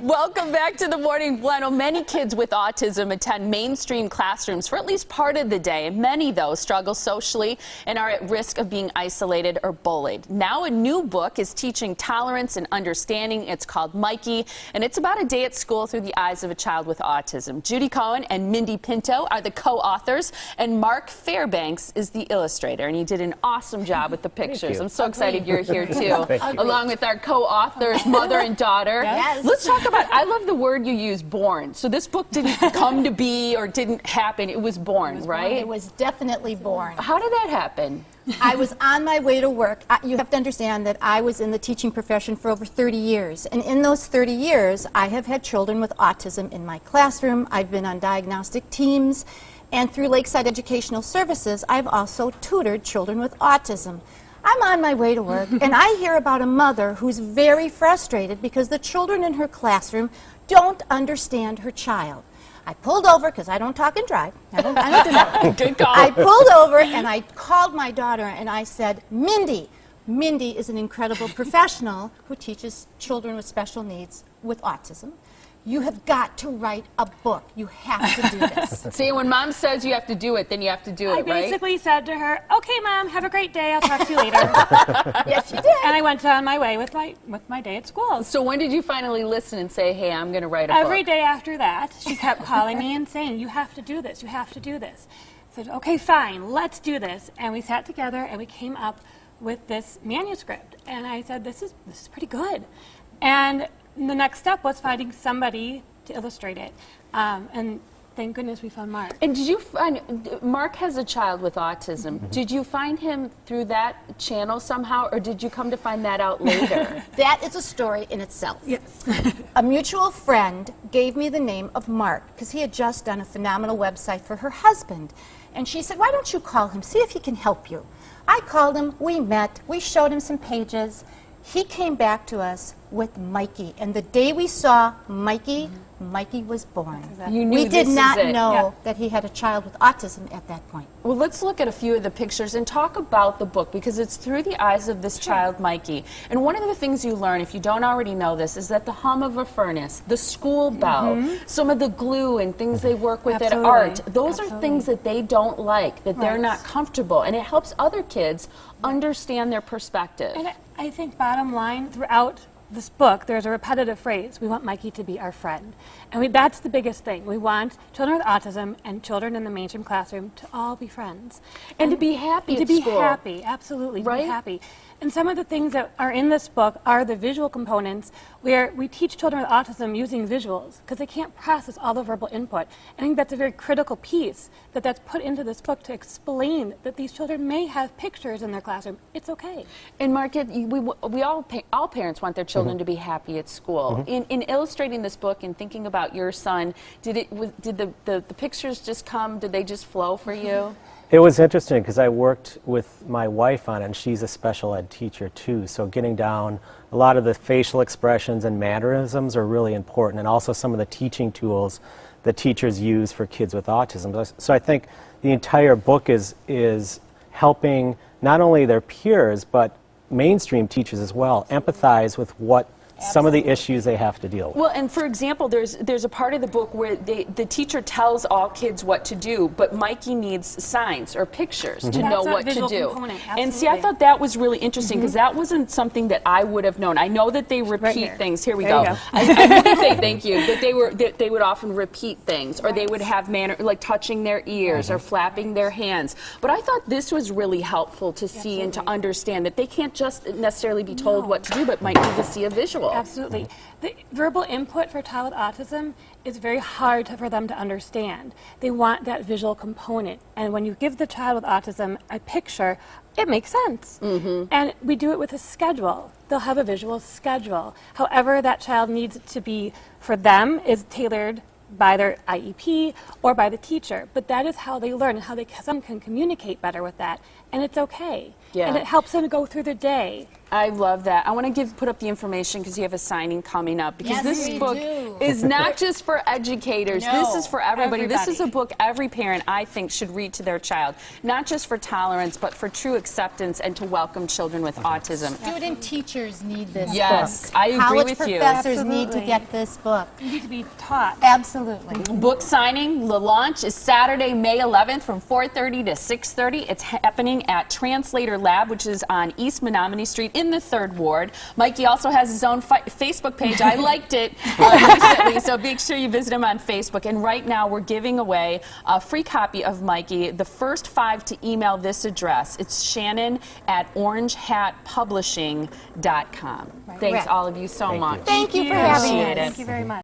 Welcome back to the Morning Blend. Well, many kids with autism attend mainstream classrooms for at least part of the day. Many, though, struggle socially and are at risk of being isolated or bullied. Now a new book is teaching tolerance and understanding. It's called Mikey, and it's about a day at school through the eyes of a child with autism. Judy Cohen and Mindy Pinto are the co-authors, and Mark Fairbanks is the illustrator. And he did an awesome job with the pictures. I'm so excited you're here, too, along with our co-authors, mother and daughter. Yes. Let's talk about, I love the word you use, born. So this book didn't come to be or didn't happen. It was born, right? It was definitely born. How did that happen? I was on my way to work. You have to understand that I was in the teaching profession for over 30 years. And in those 30 years, I have had children with autism in my classroom. I've been on diagnostic teams. And through Lakeside Educational Services, I've also tutored children with autism. I'm on my way to work, and I hear about a mother who's very frustrated because the children in her classroom don't understand her child. I pulled over, because I don't talk and drive. I don't do that. Good call. I pulled over, and I called my daughter, and I said, Mindy. Mindy is an incredible professional who teaches children with special needs with autism. You have got to write a book. You have to do this. See, when Mom says you have to do it, then you have to do it, right? I basically said to her, okay, Mom, have a great day. I'll talk to you later. Yes, you did. And I went on my way with my day at school. So when did you finally listen and say, hey, I'm going to write a book? Every day after that, she kept calling me and saying, you have to do this. You have to do this. I said, okay, fine, let's do this. And we sat together and we came up with this manuscript. And I said, this is pretty good. And the next step was finding somebody to illustrate it. And thank goodness we found Mark. And did you find, Mark has a child with autism. Mm-hmm. Did you find him through that channel somehow, or did you come to find that out later? That is a story in itself. Yes. A mutual friend gave me the name of Mark because he had just done a phenomenal website for her husband. And she said, why don't you call him, see if he can help you. I called him, we met, we showed him some pages. He came back to us with Mikey, and the day we saw Mikey, Mikey was born. You knew we did this not is it. know that he had a child with autism at that point. Well, let's look at a few of the pictures and talk about the book, because it's through the eyes of this child, Mikey. And one of the things you learn, if you don't already know this, is that the hum of a furnace, the school bell, some of the glue and things they work with at art, those are things that they don't like, that they're not comfortable. And it helps other kids understand their perspective. And I think bottom line, throughout this book, there's a repetitive phrase: we want Mikey to be our friend. And that's the biggest thing. We want children with autism and children in the mainstream classroom to all be friends. And to be happy at school. To be happy, absolutely, to be happy. And some of the things that are in this book are the visual components, where we teach children with autism using visuals, because they can't process all the verbal input. I think that's a very critical piece that's put into this book to explain that these children may have pictures in their classroom. It's okay. And Mark, all parents want their children to be happy at school. In illustrating this book and thinking about your son, did the pictures just come? Did they just flow for you? It was interesting because I worked with my wife on it, and she's a special ed teacher too, so getting down a lot of the facial expressions and mannerisms are really important, and also some of the teaching tools that teachers use for kids with autism. So I think the entire book is helping not only their peers, but mainstream teachers as well empathize with what some of the issues they have to deal with. Well, and for example, there's a part of the book where the teacher tells all kids what to do, but Mikey needs signs or pictures to know what to do. And see, I thought that was really interesting, because that wasn't something that I would have known. I know that they repeat things. Here we go. I really think, thank you, that they would often repeat things, or they would have manner like touching their ears or flapping their hands. But I thought this was really helpful to see and to understand that they can't just necessarily be told what to do, but might need to see a visual. Absolutely. The verbal input for a child with autism is very hard for them to understand. They want that visual component. And when you give the child with autism a picture, it makes sense. And we do it with a schedule. They'll have a visual schedule. However that child needs it to be for them is tailored by their IEP or by the teacher. But that is how they learn and how some can communicate better with that. And it's okay. And it helps them go through the day I love that. I want to put up the information because you have a signing coming up. Because Yes, this we book do. is not just for educators. No, This is for everybody. This is a everybody. book every parent, I think, should read to their child. Not just for tolerance, but for true acceptance and to welcome children with autism. Student teachers need this Yes, book. I agree College with you. professors need to Absolutely. get this book. You need to be taught. Absolutely. Book signing, the launch is Saturday, May 11th from 4:30 to 6:30. It's happening at Translator Lab, which is on East Menominee Street in the 3rd Ward. Mikey also has his own Facebook page. I liked it recently, so make sure you visit him on Facebook. And right now we're giving away a free copy of Mikey. The first 5 to email this address, it's Shannon@orangehatpublishing.com. Thanks Correct. all of you so much. Thank you for Appreciate having it. us. Thank you very much.